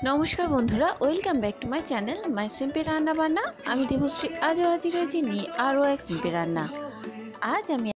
নমস্কার বন্ধুরা, welcome back to my channel my simple রান্না বান্না। আমি দেবশ্রী আজও হাজির হয়েছি নিয়ে আরও এক সিম্পল রান্না। আজ আমি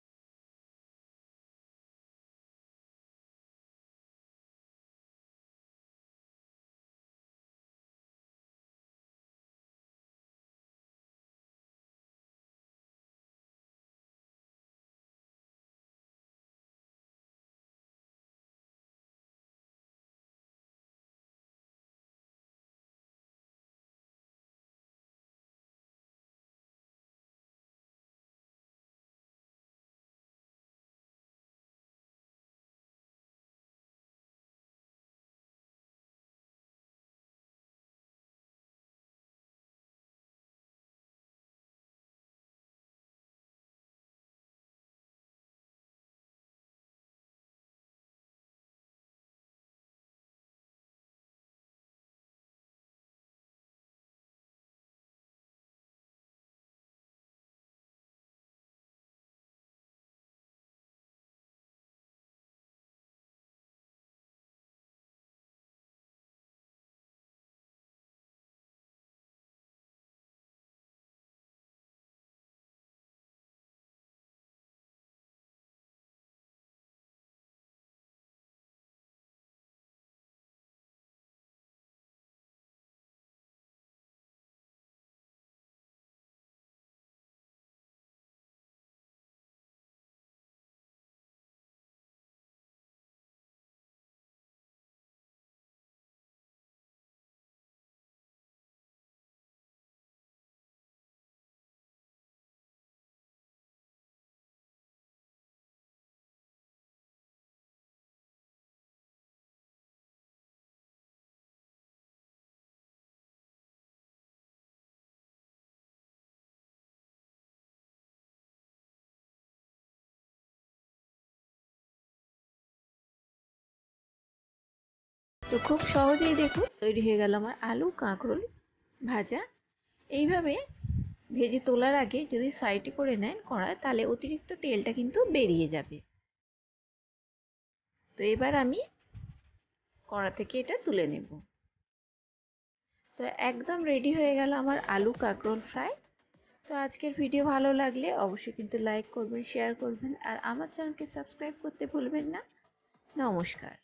তো খুব সহজেই দেখুন তৈরি হয়ে গেল আমার আলু কাঁকরোল ভাজা। এইভাবে ভেজে তোলার আগে যদি সাইডে করে নেন কড়ায়, তাহলে অতিরিক্ত তেলটা কিন্তু বেরিয়ে যাবে। তো এবার আমি কড়া থেকে এটা তুলে নেব। তো একদম রেডি হয়ে গেল আমার আলু কাঁকরোল ফ্রাই। তো আজকের ভিডিও ভালো লাগলে অবশ্যই কিন্তু লাইক করবেন, শেয়ার করবেন, আর আমার চ্যানেলকে সাবস্ক্রাইব করতে ভুলবেন না। নমস্কার।